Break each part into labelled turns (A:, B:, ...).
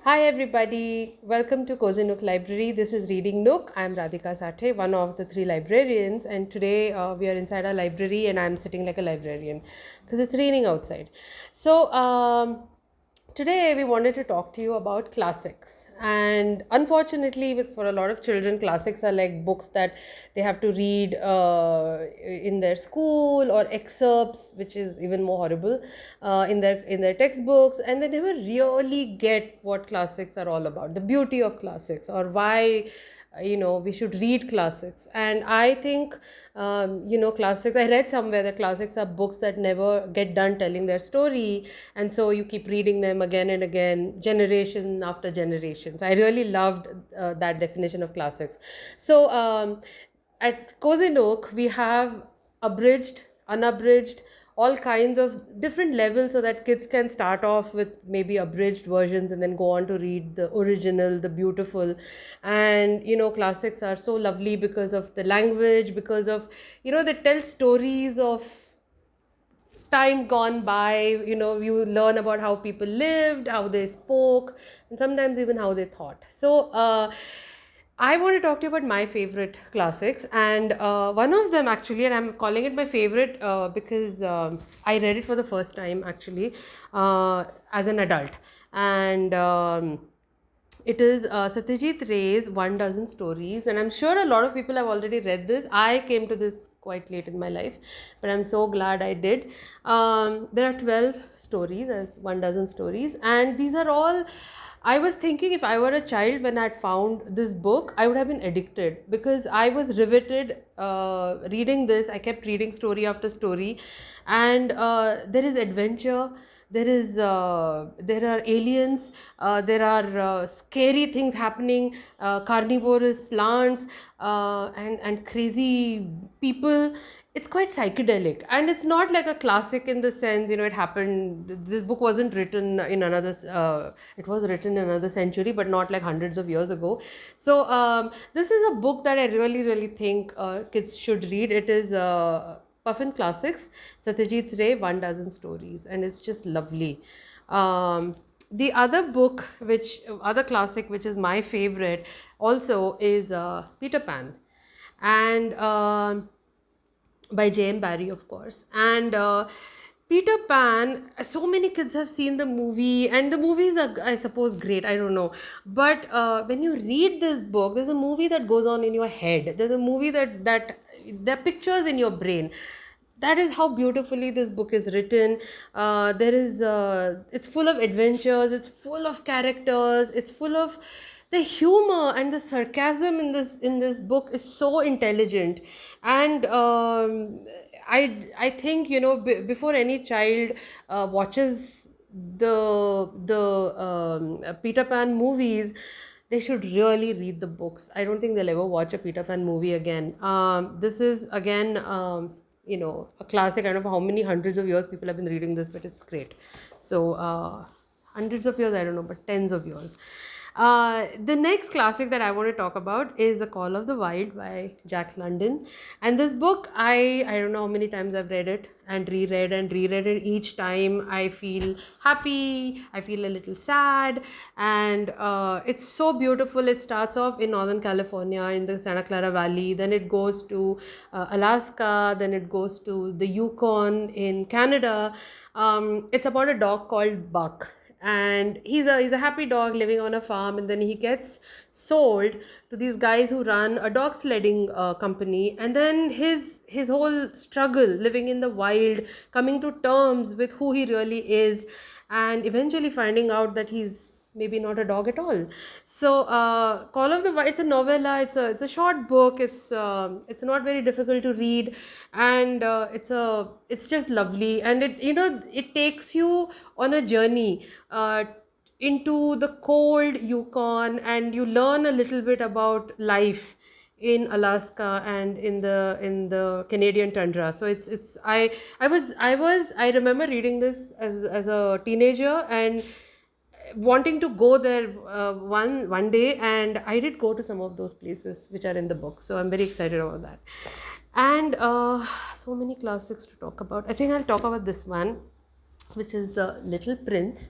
A: Hi everybody, welcome to Cozy Nook Library. This is Reading Nook. I'm Radhika Sathe, one of the three librarians, and today we are inside our library and I'm sitting like a librarian because it's raining outside. Today we wanted to talk to you about classics, and unfortunately, for a lot of children, classics are like books that they have to read in their school or excerpts, which is even more horrible, in their textbooks, and they never really get what classics are all about, the beauty of classics, or why we should read classics. And I think classics, I read somewhere that classics are books that never get done telling their story, and so you keep reading them again and again, generation after generations. I really loved that definition of classics. At Cozy Nook we have abridged, unabridged, all kinds of different levels so that kids can start off with maybe abridged versions and then go on to read the original, the beautiful. And classics are so lovely because of the language, because of they tell stories of time gone by. You learn about how people lived, how they spoke, and sometimes even how they thought. I want to talk to you about my favorite classics, and one of them actually, and I'm calling it my favorite because I read it for the first time actually as an adult. And it is Satyajit Ray's One Dozen Stories, and I'm sure a lot of people have already read this. I came to this quite late in my life, but I'm so glad I did. There are 12 stories as One Dozen Stories, and these are all. I was thinking if I were a child when I had found this book, I would have been addicted because I was riveted reading this. I kept reading story after story, and there is adventure, there are aliens, there are scary things happening, carnivorous plants, and crazy people. It's quite psychedelic, and it's not like a classic in the sense, it happened, this book wasn't written in another it was written in another century, but not like hundreds of years ago. This is a book that I really think kids should read. It is Puffin Classics, Satyajit Ray, One Dozen Stories, and it's just lovely. The other classic, which is my favorite, also is Peter Pan, and by J.M. Barrie, of course. And Peter Pan, so many kids have seen the movie, and the movies are, I suppose, great. I don't know. But when you read this book, there's a movie that goes on in your head. There's a movie that there are pictures in your brain. That is how beautifully this book is written. It's full of adventures, it's full of characters, it's full of the humor, and the sarcasm in this book is so intelligent. And I think, before any child watches the Peter Pan movies, they should really read the books. I don't think they'll ever watch a Peter Pan movie again. This is again, a classic. I don't know for how many hundreds of years people have been reading this, but it's great. Hundreds of years, I don't know, but tens of years. The next classic that I want to talk about is The Call of the Wild by Jack London. And this book, I don't know how many times I've read it and reread it. Each time I feel happy, I feel a little sad, and it's so beautiful. It starts off in Northern California in the Santa Clara Valley, then it goes to Alaska, then it goes to the Yukon in Canada. It's about a dog called Buck, and he's a happy dog living on a farm, and then he gets sold to these guys who run a dog sledding company. And then his whole struggle living in the wild, coming to terms with who he really is, and eventually finding out that he's maybe not a dog at all. Call of the Wild, it's a novella, it's a short book, it's not very difficult to read, and it's just lovely. And it takes you on a journey into the cold Yukon, and you learn a little bit about life in Alaska and in the Canadian tundra. So I remember reading this as a teenager and wanting to go there one day, and I did go to some of those places which are in the book, so I'm very excited about that. And so many classics to talk about. I think I'll talk about this one, which is The Little Prince.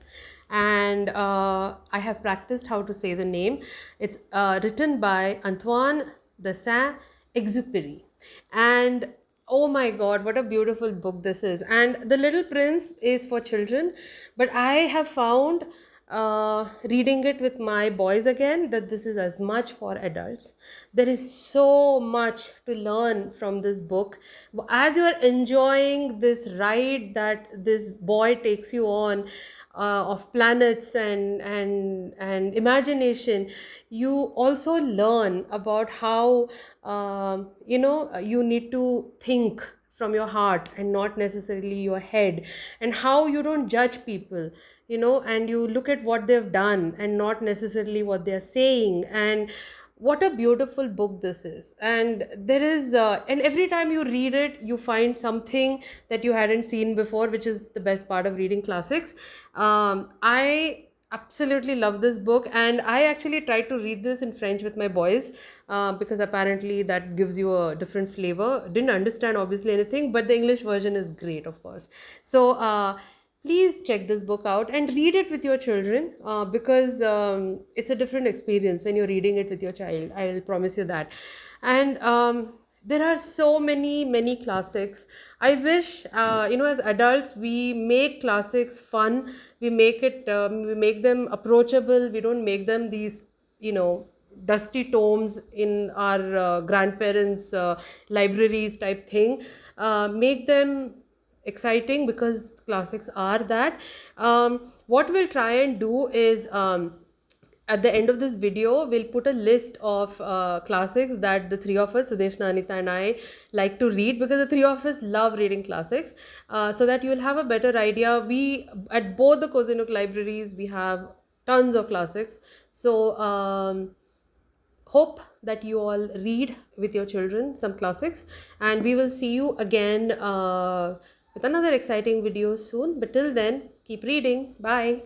A: and I have practiced how to say the name. It's written by Antoine de Saint-Exupéry, and oh my God, what a beautiful book this is! And The Little Prince is for children, but I have found reading it with my boys again that this is as much for adults. There is so much to learn from this book. As you are enjoying this ride that this boy takes you on, of planets and imagination, you also learn about how you need to think from your heart and not necessarily your head, and how you don't judge people, and you look at what they've done and not necessarily what they're saying. And what a beautiful book this is. And there is and every time you read it, you find something that you hadn't seen before, which is the best part of reading classics. I absolutely love this book, and I actually tried to read this in French with my boys, because apparently that gives you a different flavor. Didn't understand obviously anything, but the English version is great, of course. So please check this book out and read it with your children, because it's a different experience when you're reading it with your child. I will promise you that. And there are so many classics. I wish, as adults, we make classics fun. We make them approachable. We don't make them these, dusty tomes in our grandparents' libraries type thing. Make them exciting, because classics are that. What we'll try and do is, at the end of this video, we'll put a list of classics that the three of us, Sudeshna, Anita, and I, like to read, because the three of us love reading classics, so that you will have a better idea. We, at both the Kozinuk libraries, we have tons of classics. So, hope that you all read with your children some classics, and we will see you again with another exciting video soon. But till then, keep reading. Bye.